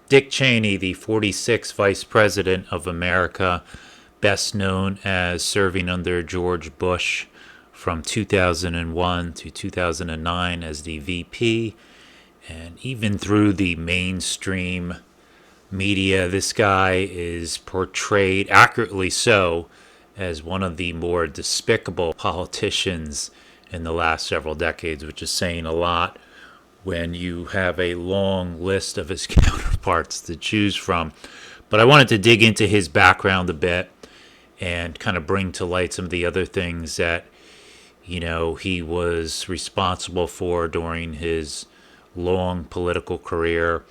Dick Cheney, the 46th Vice President of America, best known as serving under George Bush from 2001 to 2009 as the VP, and even through the mainstream media, this guy is portrayed, accurately so, as one of the more despicable politicians in the last several decades, which is saying a lot when you have a long list of his counterparts to choose from. But I wanted to dig into his background a bit and kind of bring to light some of the other things that, he was responsible for during his long political career,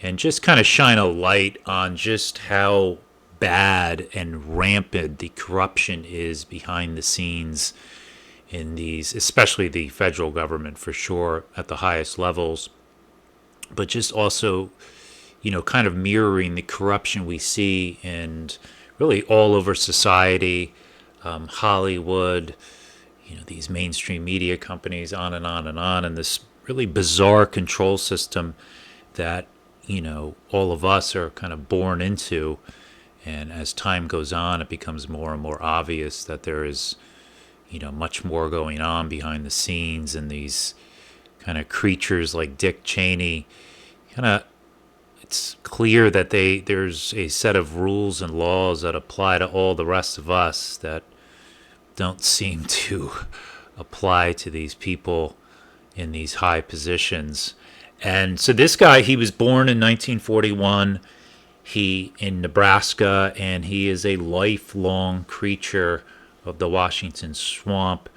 and just kind of shine a light on just how bad and rampant the corruption is behind the scenes in these, especially the federal government for sure, at the highest levels, but just also, kind of mirroring the corruption we see in really all over society, Hollywood, these mainstream media companies, on and on and on, and this really bizarre control system that, all of us are kind of born into. And as time goes on, it becomes more and more obvious that there is, much more going on behind the scenes, and these kind of creatures like Dick Cheney, it's clear that there's a set of rules and laws that apply to all the rest of us that don't seem to apply to these people in these high positions. And so this guy, he was born in 1941, in Nebraska, and he is a lifelong creature of the Washington swamp.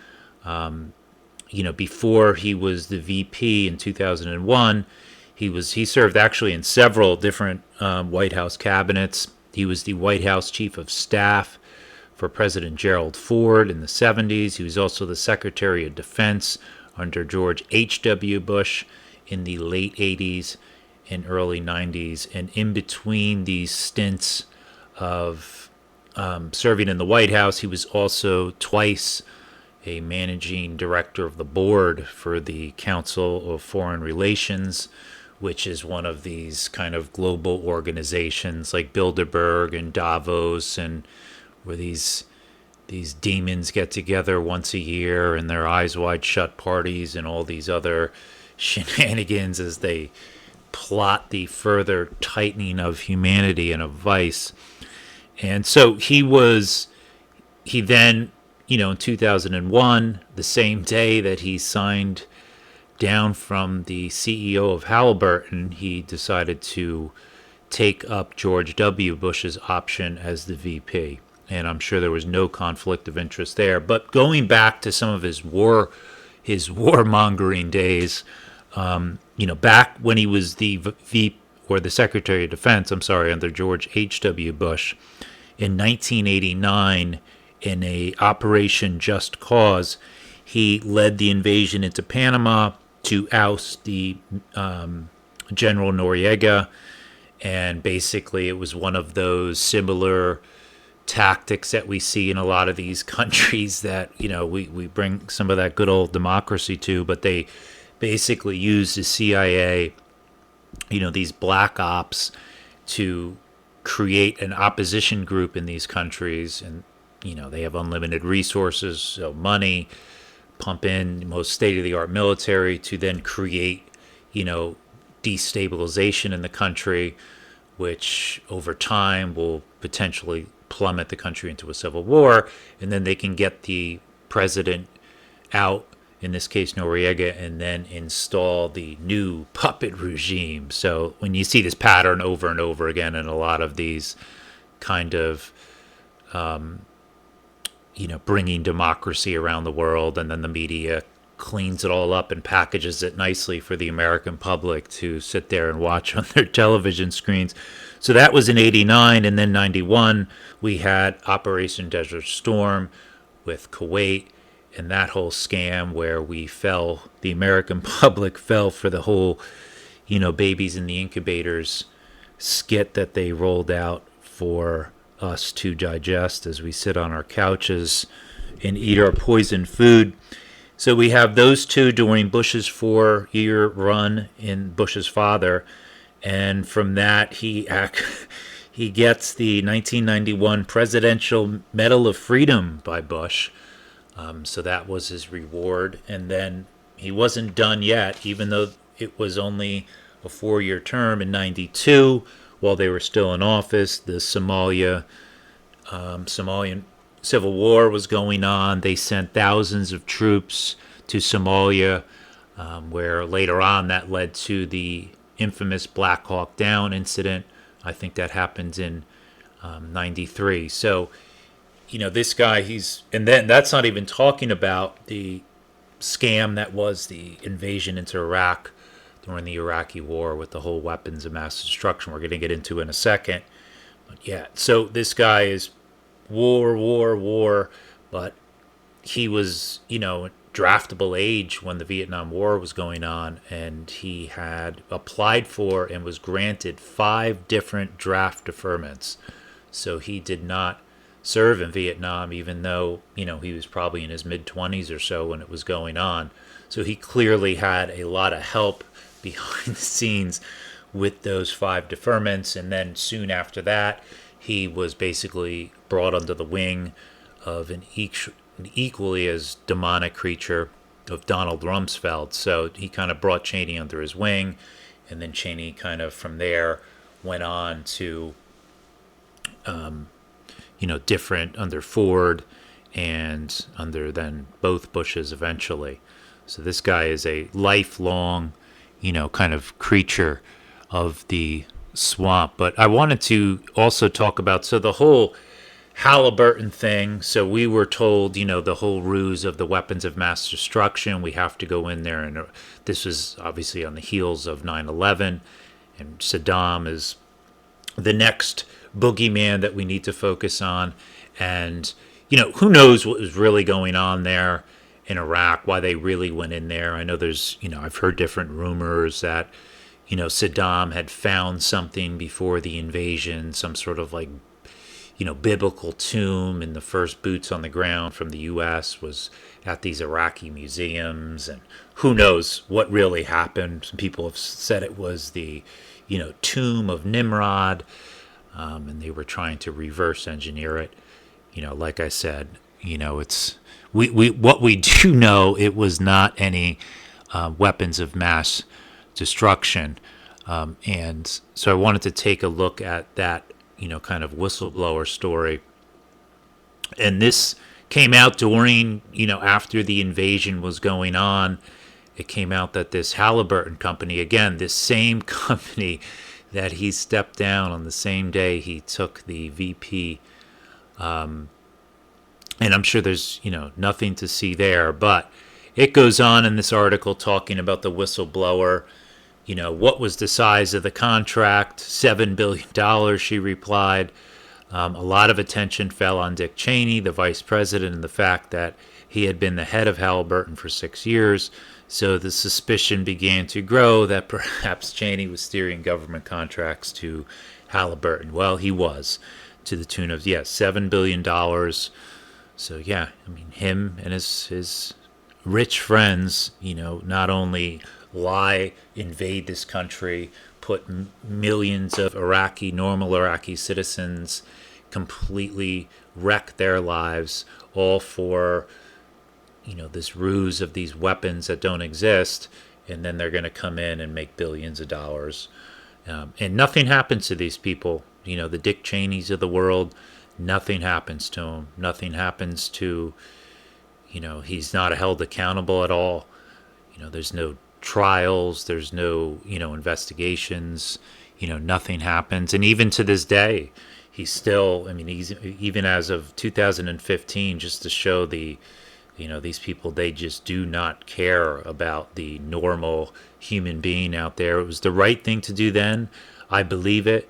Before he was the VP in 2001, he served actually in several different White House cabinets. He was the White House Chief of Staff for President Gerald Ford in the 70s. He was also the Secretary of Defense under George H.W. Bush in the late 80s and early 90s. And in between these stints of serving in the White House, he was also twice a managing director of the board for the Council of Foreign Relations, which is one of these kind of global organizations like Bilderberg and Davos, and where these demons get together once a year in their eyes wide shut parties and all these other shenanigans as they plot the further tightening of humanity and of vice. And so he then, in 2001, the same day that he signed down from the CEO of Halliburton, he decided to take up George W. Bush's option as the VP. And I'm sure there was no conflict of interest there. But going back to some of his warmongering days, back when he was the VP, or the Secretary of Defense, under George H.W. Bush, in 1989, in a Operation Just Cause, he led the invasion into Panama to oust the General Noriega. And basically, it was one of those similar tactics that we see in a lot of these countries that, we bring some of that good old democracy to, but they basically use the CIA, these black ops, to create an opposition group in these countries. And, they have unlimited resources, so money, pump in most state-of-the-art military to then create, destabilization in the country, which over time will potentially plummet the country into a civil war. And then they can get the president out, in this case Noriega, and then install the new puppet regime. So when you see this pattern over and over again in a lot of these kind of, bringing democracy around the world, and then the media cleans it all up and packages it nicely for the American public to sit there and watch on their television screens. So that was in 89, and then 91, we had Operation Desert Storm with Kuwait, and that whole scam where the American public fell for the whole, babies in the incubators skit that they rolled out for us to digest as we sit on our couches and eat our poisoned food. So we have those two during Bush's 4-year run in Bush's father. And from that, he gets the 1991 Presidential Medal of Freedom by Bush. So that was his reward. And then he wasn't done yet, even though it was only a 4-year term. In 92, while they were still in office, the Somalian civil war was going on. They sent thousands of troops to Somalia, where later on that led to the infamous Black Hawk Down incident. I think that happened in 93. So, this guy, and then that's not even talking about the scam that was the invasion into Iraq during the Iraqi war with the whole weapons of mass destruction we're going to get into in a second. But yeah, so this guy is war, but he was, draftable age when the Vietnam War was going on, and he had applied for and was granted 5 different draft deferments. So he did not serve in Vietnam, even though, he was probably in his mid-20s or so when it was going on. So he clearly had a lot of help behind the scenes with those 5 deferments. And then soon after that, he was basically brought under the wing of an equally as demonic creature of Donald Rumsfeld. So he kind of brought Cheney under his wing, and then Cheney kind of from there went on to, different under Ford and under then both Bushes eventually. So this guy is a lifelong, kind of creature of the swamp. But I wanted to also talk about, so the whole Halliburton thing. So we were told, the whole ruse of the weapons of mass destruction. We have to go in there. And this was obviously on the heels of 9/11. And Saddam is the next boogeyman that we need to focus on. And, who knows what was really going on there in Iraq, why they really went in there. I know there's, I've heard different rumors that, Saddam had found something before the invasion, some sort of like, biblical tomb, and the first boots on the ground from the U.S. was at these Iraqi museums, and who knows what really happened. Some people have said it was the, tomb of Nimrod, and they were trying to reverse engineer it. Like I said, it's we what we do know, it was not any weapons of mass destruction, and so I wanted to take a look at that, kind of whistleblower story. And this came out during, after the invasion was going on. It came out that this Halliburton company, again, this same company that he stepped down on the same day he took the VP, and I'm sure there's, nothing to see there, but it goes on in this article talking about the whistleblower. What was the size of the contract? $7 billion, she replied. A lot of attention fell on Dick Cheney, the vice president, and the fact that he had been the head of Halliburton for 6 years. So the suspicion began to grow that perhaps Cheney was steering government contracts to Halliburton. Well, he was, to the tune of, $7 billion. So, him and his rich friends, not only invade this country, put millions of normal Iraqi citizens, completely wreck their lives, all for, this ruse of these weapons that don't exist, and then they're going to come in and make billions of dollars. And nothing happens to these people. The Dick Cheneys of the world, nothing happens to him. Nothing happens to, he's not held accountable at all. There's no trials, there's no, investigations, nothing happens. And even to this day, he's still, he's, even as of 2015, just to show the, these people, they just do not care about the normal human being out there. It was the right thing to do then. I believe it.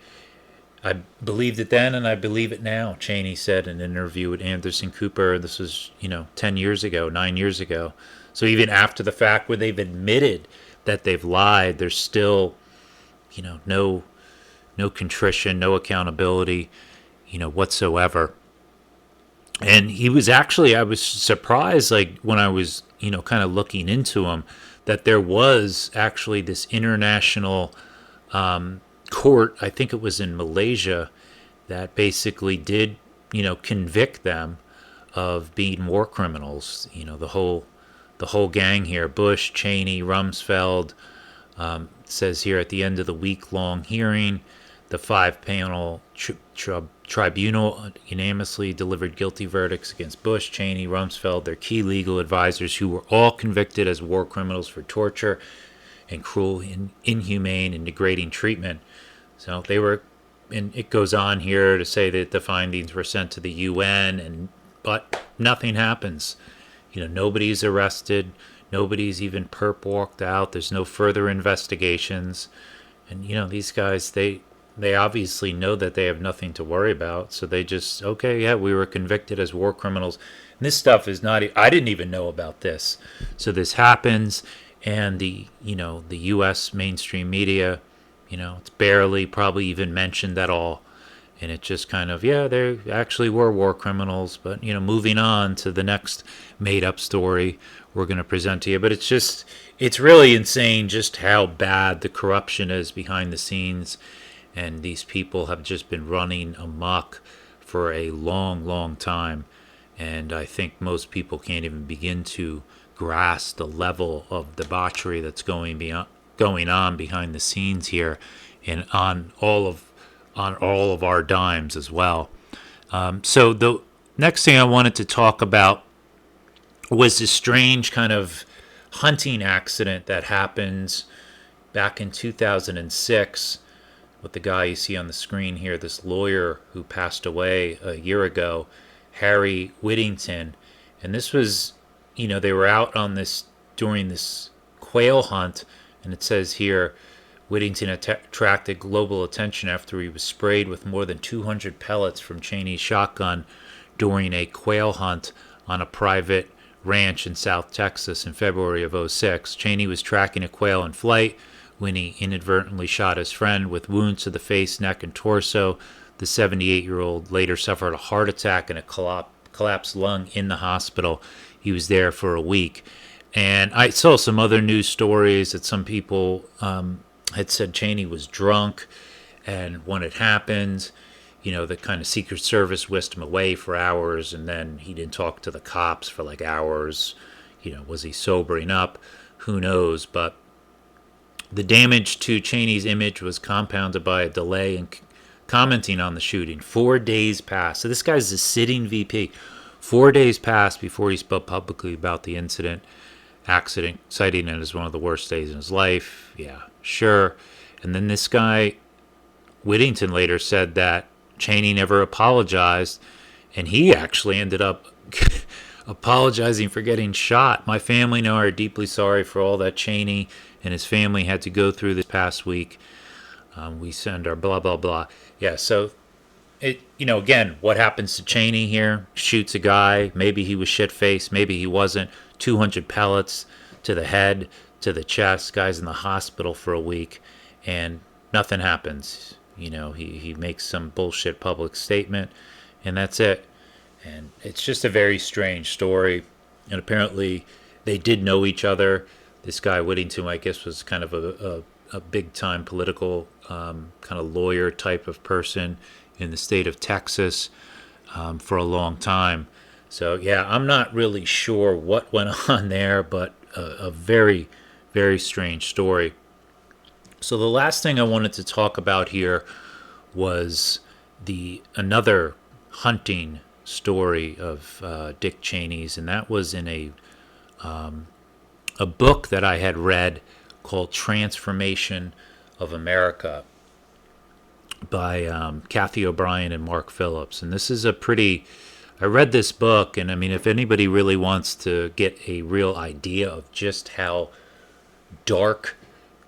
I believed it then, and I believe it now, Cheney said in an interview with Anderson Cooper. This was, 10 years ago, 9 years ago. So even after the fact, where they've admitted that they've lied, there's still, no contrition, no accountability, whatsoever. And he was actually, I was surprised, like when I was, kind of looking into him, that there was actually this international court, I think it was in Malaysia, that basically did, convict them of being war criminals. The whole gang here: Bush, Cheney, Rumsfeld. Says here at the end of the week-long hearing, the five-panel tribunal unanimously delivered guilty verdicts against Bush, Cheney, Rumsfeld, their key legal advisors, who were all convicted as war criminals for torture and cruel, inhumane, and degrading treatment. So they were, and it goes on here to say that the findings were sent to the UN, but nothing happens. Nobody's arrested. Nobody's even perp walked out. There's no further investigations. And, these guys, they obviously know that they have nothing to worry about. So they just, okay, yeah, we were convicted as war criminals. And this stuff is not, I didn't even know about this. So this happens, and the U.S. mainstream media, it's barely probably even mentioned at all. And it just kind of, yeah, they actually were war criminals. But, moving on to the next made-up story we're going to present to you. But it's really insane just how bad the corruption is behind the scenes. And these people have just been running amok for a long, long time. And I think most people can't even begin to grasp the level of debauchery that's going on behind the scenes here, and on all of our dimes as well. So the next thing I wanted to talk about was this strange kind of hunting accident that happens back in 2006 with the guy you see on the screen here, this lawyer who passed away a year ago, Harry Whittington. And this was, they were out on this during this quail hunt, and it says here, Whittington attracted global attention after he was sprayed with more than 200 pellets from Cheney's shotgun during a quail hunt on a private ranch in South Texas in February of 2006. Cheney was tracking a quail in flight when he inadvertently shot his friend with wounds to the face, neck, and torso. The 78-year-old later suffered a heart attack and a collapsed lung in the hospital. He was there for a week. And I saw some other news stories that some people had said Cheney was drunk, and when it happened, the kind of Secret Service whisked him away for hours, and then he didn't talk to the cops for like hours. Was he sobering up? Who knows? But the damage to Cheney's image was compounded by a delay in commenting on the shooting. 4 days passed. So this guy's a sitting VP. 4 days passed before he spoke publicly about the accident, citing it as one of the worst days in his life. Yeah, sure. And then this guy, Whittington, later said that Cheney never apologized, and he actually ended up apologizing for getting shot. My family and I are deeply sorry for all that Cheney and his family had to go through this past week. We send our blah, blah, blah. Yeah, so, again, what happens to Cheney here? Shoots a guy. Maybe he was shit-faced. Maybe he wasn't. 200 pellets to the head, to the chest. Guy's in the hospital for a week, and nothing happens. He makes some bullshit public statement, and that's it. And it's just a very strange story. And apparently they did know each other. This guy, Whittington, I guess, was kind of a big-time political kind of lawyer type of person in the state of Texas for a long time. So, yeah, I'm not really sure what went on there, but a very, very strange story. So the last thing I wanted to talk about here was another hunting story of Dick Cheney's, and that was in a book that I had read called Transformation of America by Kathy O'Brien and Mark Phillips. And this is I read this book, and I mean, if anybody really wants to get a real idea of just how dark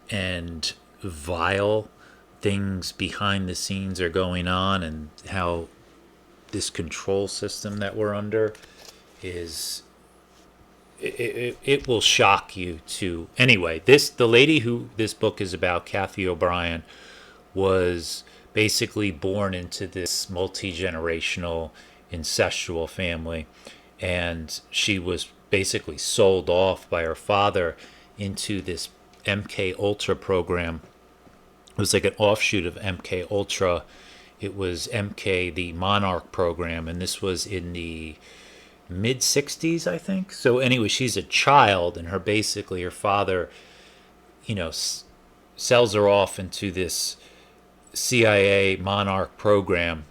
and vile things behind the scenes are going on, and how this control system that we're under is, it will shock you to. Anyway, the lady who this book is about, Kathy O'Brien, was basically born into this multi-generational incestual family, and she was basically sold off by her father into this MK Ultra program It was like an offshoot of MK Ultra. It was MK, the Monarch program, and this was in the mid 60s, I think. So anyway, she's a child, and her father, you know, sells her off into this CIA Monarch program,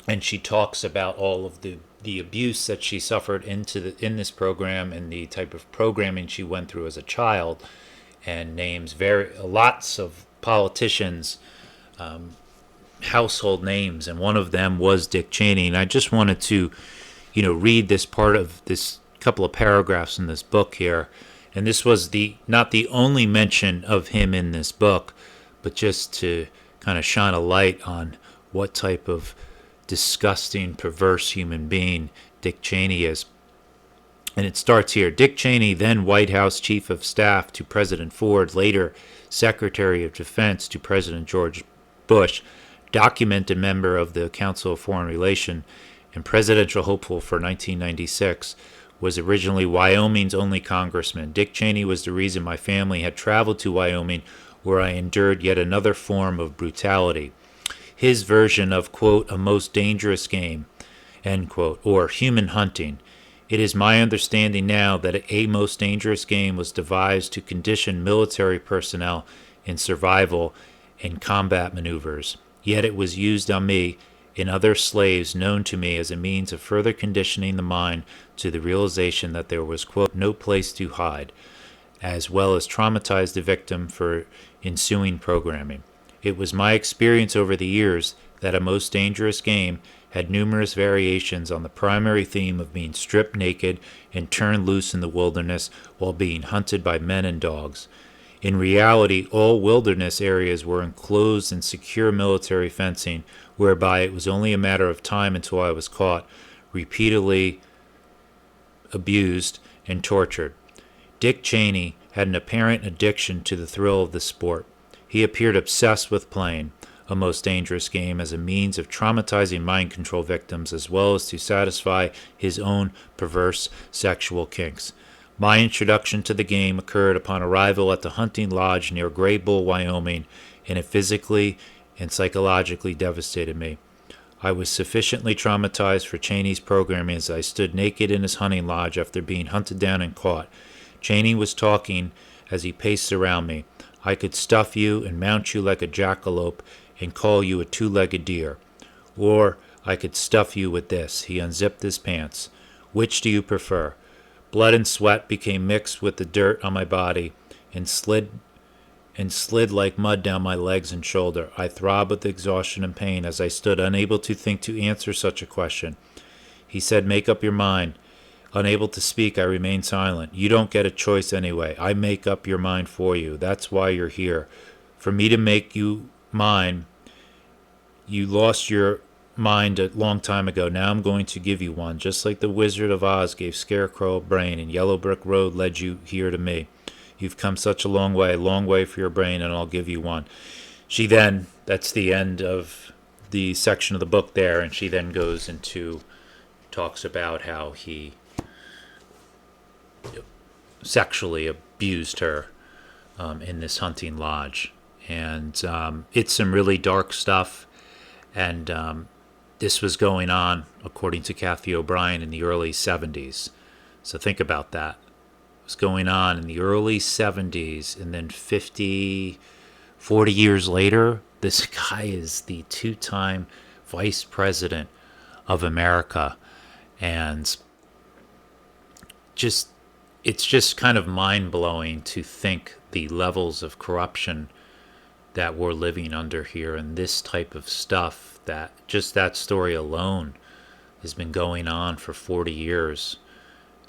and she talks about all of the abuse that she suffered in this program and the type of programming she went through as a child, and names very lots of politicians, household names, and one of them was Dick Cheney. And I just wanted to, read this part of this couple of paragraphs in this book here. And this was not the only mention of him in this book, but just to kind of shine a light on what type of disgusting, perverse human being Dick Cheney is. And it starts here. Dick Cheney, then White House Chief of Staff to President Ford, later Secretary of Defense to President George Bush, documented member of the Council of Foreign Relations, and presidential hopeful for 1996, was originally Wyoming's only congressman. Dick Cheney was the reason my family had traveled to Wyoming, where I endured yet another form of brutality. His version of, quote, a most dangerous game, end quote, or human hunting. It is my understanding now that a most dangerous game was devised to condition military personnel in survival and combat maneuvers. Yet it was used on me and other slaves known to me as a means of further conditioning the mind to the realization that there was, quote, no place to hide, as well as traumatize the victim for ensuing programming. It was my experience over the years that a most dangerous game had numerous variations on the primary theme of being stripped naked and turned loose in the wilderness while being hunted by men and dogs. In reality, all wilderness areas were enclosed in secure military fencing, whereby it was only a matter of time until I was caught, repeatedly abused, and tortured. Dick Cheney had an apparent addiction to the thrill of the sport. He appeared obsessed with playing a most dangerous game as a means of traumatizing mind control victims as well as to satisfy his own perverse sexual kinks. My introduction to the game occurred upon arrival at the hunting lodge near Gray Bull, Wyoming, and it physically and psychologically devastated me. I was sufficiently traumatized for Cheney's programming as I stood naked in his hunting lodge after being hunted down and caught. Cheney was talking as he paced around me. I could stuff you and mount you like a jackalope and call you a two-legged deer. Or I could stuff you with this. He unzipped his pants. Which do you prefer? Blood and sweat became mixed with the dirt on my body and slid like mud down my legs and shoulder. I throbbed with exhaustion and pain as I stood unable to think to answer such a question. He said, make up your mind. Unable to speak, I remained silent. You don't get a choice anyway. I make up your mind for you. That's why you're here. For me to make you mine, you lost your mind a long time ago. Now I'm going to give you one. Just like the Wizard of Oz gave Scarecrow a brain and Yellow Brick Road led you here to me. You've come such a long way for your brain, and I'll give you one. She then, that's the end of the section of the book there, and she then goes into, talks about how he sexually abused her in this hunting lodge. And it's some really dark stuff. And this was going on, according to Kathy O'Brien, in the early 70s. So think about that. It was going on in the early 70s, and then 40 years later, this guy is the two-time vice president of America. And it's just kind of mind-blowing to think the levels of corruption that we're living under here, and this type of stuff, that just that story alone has been going on for 40 years.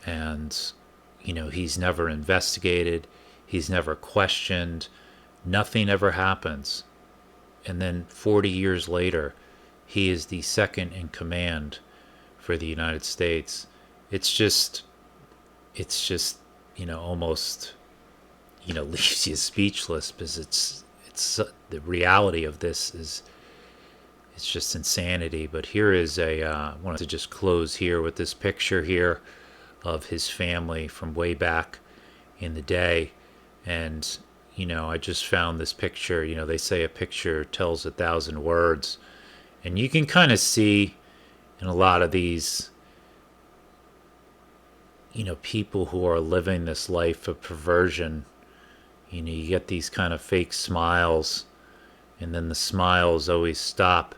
And he's never investigated, he's never questioned, nothing ever happens. And then 40 years later, he is the second in command for the United States. It's just almost leaves you speechless, because it's the reality of this is, it's just insanity. But here is I wanted to just close here with this picture here of his family from way back in the day. And I just found this picture. They say a picture tells 1,000 words. And you can kind of see in a lot of these, people who are living this life of perversion, you get these kind of fake smiles, and then the smiles always stop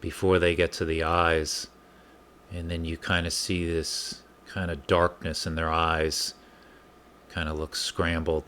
before they get to the eyes. And then you kind of see this kind of darkness in their eyes, kind of looks scrambled.